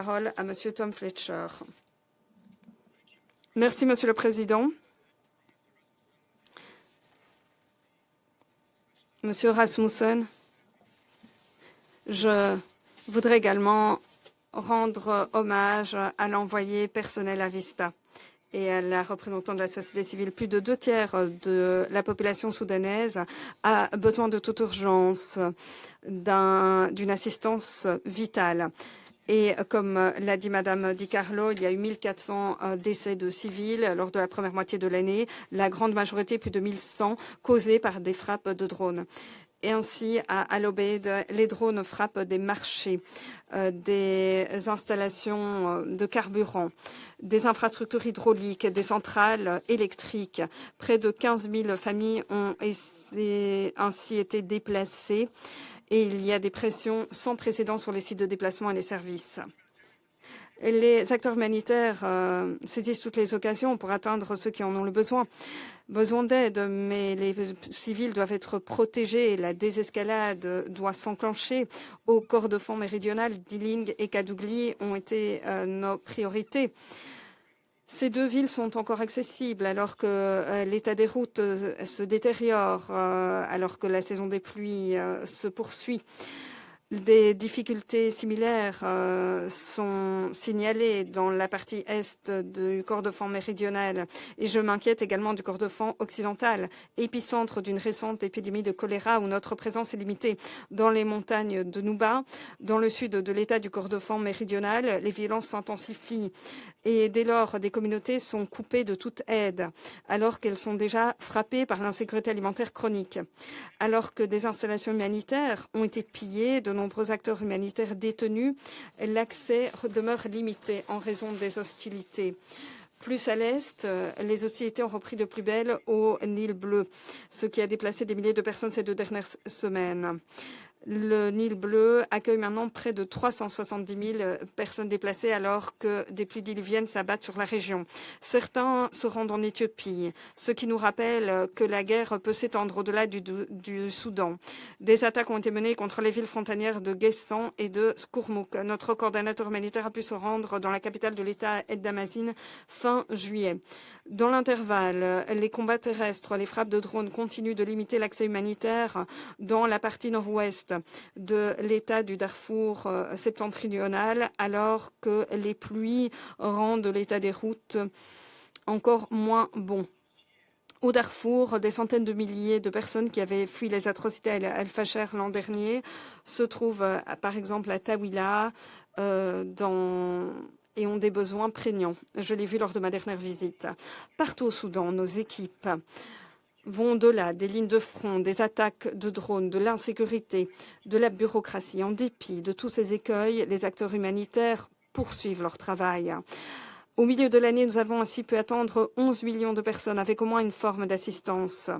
Parole à Monsieur Tom Fletcher. Merci, Monsieur le Président. Monsieur Rasmussen, je voudrais également rendre hommage à l'envoyé personnel à Vista et à la représentante de la société civile. Plus de 2/3 de la population soudanaise a besoin de toute urgence d'une assistance vitale. Et comme l'a dit Madame Di Carlo, il y a eu 1400 décès de civils lors de la première moitié de l'année, la grande majorité, plus de 1100, causés par des frappes de drones. Et ainsi, à Al-Obeid, les drones frappent des marchés, des installations de carburant, des infrastructures hydrauliques, des centrales électriques. Près de 15 000 familles ont ainsi été déplacées. Et il y a des pressions sans précédent sur les sites de déplacement et les services. Les acteurs humanitaires saisissent toutes les occasions pour atteindre ceux qui en ont le besoin d'aide, mais les civils doivent être protégés. La désescalade doit s'enclencher. Au Kordofan méridional, Diling et Kadougli ont été nos priorités. Ces deux villes sont encore accessibles alors que l'état des routes se détériore, alors que la saison des pluies se poursuit. Des difficultés similaires sont signalées dans la partie est du Kordofan méridional et je m'inquiète également du Kordofan occidental, épicentre d'une récente épidémie de choléra où notre présence est limitée. Dans les montagnes de Nouba, dans le sud de l'état du Kordofan méridional, les violences s'intensifient et dès lors des communautés sont coupées de toute aide alors qu'elles sont déjà frappées par l'insécurité alimentaire chronique. Alors que des installations humanitaires ont été pillées, de nombreux acteurs humanitaires détenus, l'accès demeure limité en raison des hostilités. Plus à l'est, les hostilités ont repris de plus belle au Nil Bleu, ce qui a déplacé des milliers de personnes ces 2 dernières semaines. Le Nil Bleu accueille maintenant près de 370 000 personnes déplacées alors que des pluies diluviennes s'abattent sur la région. Certains se rendent en Éthiopie, ce qui nous rappelle que la guerre peut s'étendre au-delà du Soudan. Des attaques ont été menées contre les villes frontalières de Guessan et de Skurmuk. Notre coordonnateur humanitaire a pu se rendre dans la capitale de l'État, Ed-Damazine, fin juillet. Dans l'intervalle, les combats terrestres, les frappes de drones continuent de limiter l'accès humanitaire dans la partie nord-ouest de l'État du Darfour septentrional, alors que les pluies rendent l'état des routes encore moins bon. Au Darfour, des centaines de milliers de personnes qui avaient fui les atrocités à Al-Fasher l'an dernier se trouvent par exemple à Tawila et ont des besoins prégnants. Je l'ai vu lors de ma dernière visite. Partout au Soudan, nos équipes vont au-delà des lignes de front, des attaques de drones, de l'insécurité, de la bureaucratie. En dépit de tous ces écueils, les acteurs humanitaires poursuivent leur travail. Au milieu de l'année, nous avons ainsi pu attendre 11 millions de personnes avec au moins une forme d'assistance.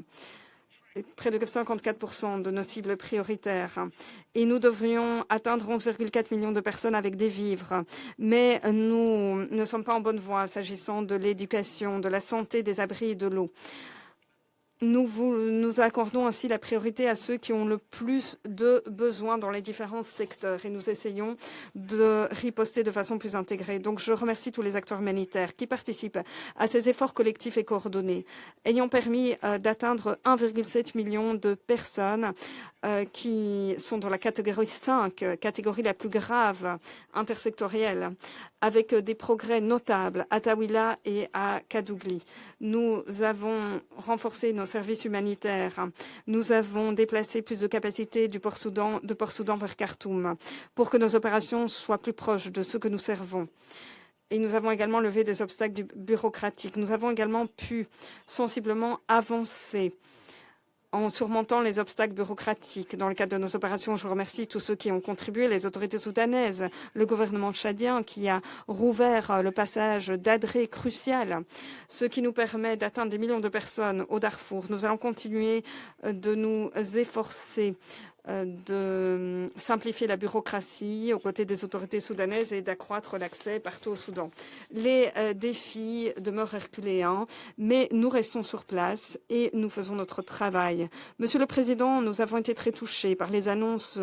Près de 54% de nos cibles prioritaires. Et nous devrions atteindre 11,4 millions de personnes avec des vivres. Mais nous ne sommes pas en bonne voie s'agissant de l'éducation, de la santé, des abris et de l'eau. Nous accordons ainsi la priorité à ceux qui ont le plus de besoins dans les différents secteurs et nous essayons de riposter de façon plus intégrée. Donc je remercie tous les acteurs humanitaires qui participent à ces efforts collectifs et coordonnés, ayant permis d'atteindre 1,7 million de personnes qui sont dans la catégorie 5, catégorie la plus grave intersectorielle, avec des progrès notables à Tawila et à Kadougli. Nous avons renforcé nos services humanitaires. Nous avons déplacé plus de capacités de Port-Soudan vers Khartoum pour que nos opérations soient plus proches de ceux que nous servons. Et nous avons également levé des obstacles bureaucratiques. Nous avons également pu sensiblement avancer en surmontant les obstacles bureaucratiques. Dans le cadre de nos opérations, je remercie tous ceux qui ont contribué, les autorités soudanaises, le gouvernement tchadien qui a rouvert le passage d'Adré crucial, ce qui nous permet d'atteindre des millions de personnes au Darfour. Nous allons continuer de nous efforcer de simplifier la bureaucratie aux côtés des autorités soudanaises et d'accroître l'accès partout au Soudan. Les défis demeurent herculéens, mais nous restons sur place et nous faisons notre travail. Monsieur le Président, nous avons été très touchés par les annonces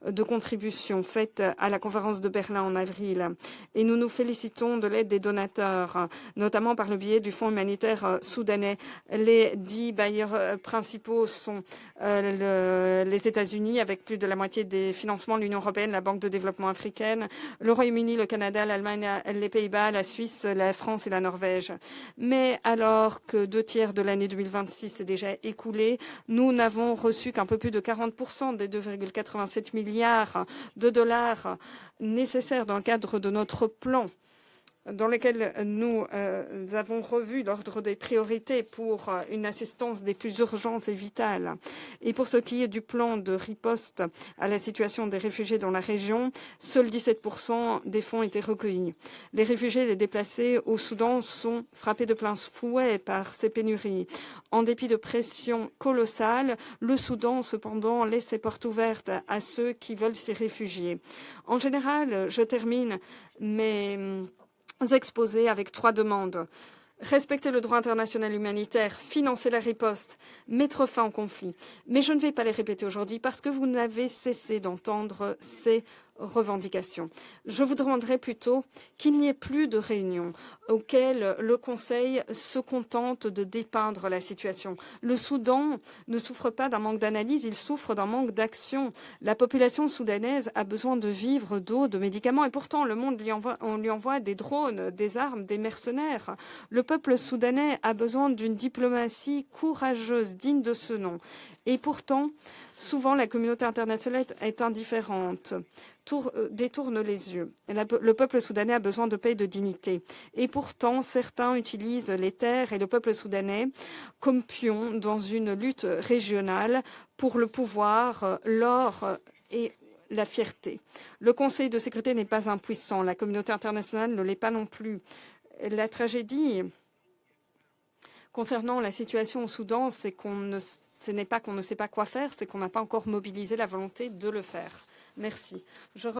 de contributions faites à la conférence de Berlin en avril et nous nous félicitons de l'aide des donateurs, notamment par le biais du Fonds humanitaire soudanais. Les 10 bailleurs principaux sont les États-Unis, avec plus de la moitié des financements de l'Union européenne, la Banque de développement africaine, le Royaume-Uni, le Canada, l'Allemagne, les Pays-Bas, la Suisse, la France et la Norvège. Mais alors que 2/3 de l'année 2026 est déjà écoulée, nous n'avons reçu qu'un peu plus de 40% des 2,87 milliards de dollars nécessaires dans le cadre de notre plan, dans lequel nous avons revu l'ordre des priorités pour une assistance des plus urgentes et vitales. Et pour ce qui est du plan de riposte à la situation des réfugiés dans la région, seuls 17% des fonds étaient recueillis. Les réfugiés et les déplacés au Soudan sont frappés de plein fouet par ces pénuries. En dépit de pressions colossales, le Soudan, cependant, laisse ses portes ouvertes à ceux qui veulent s'y réfugier. En général, je termine mes exposés avec 3 demandes. Respecter le droit international humanitaire, financer la riposte, mettre fin au conflit. Mais je ne vais pas les répéter aujourd'hui parce que vous n'avez cessé d'entendre ces revendications. Je vous demanderai plutôt qu'il n'y ait plus de réunions auxquelles le Conseil se contente de dépeindre la situation. Le Soudan ne souffre pas d'un manque d'analyse, il souffre d'un manque d'action. La population soudanaise a besoin de vivres, d'eau, de médicaments et pourtant le monde on lui envoie des drones, des armes, des mercenaires. Le peuple soudanais a besoin d'une diplomatie courageuse, digne de ce nom. Et pourtant, souvent la communauté internationale est indifférente, détourne les yeux. Le peuple soudanais a besoin de paix et de dignité. Et pourtant, certains utilisent les terres et le peuple soudanais comme pions dans une lutte régionale pour le pouvoir, l'or et la fierté. Le Conseil de sécurité n'est pas impuissant. La communauté internationale ne l'est pas non plus. La tragédie concernant la situation au Soudan, c'est ce n'est pas qu'on ne sait pas quoi faire, c'est qu'on n'a pas encore mobilisé la volonté de le faire. Merci.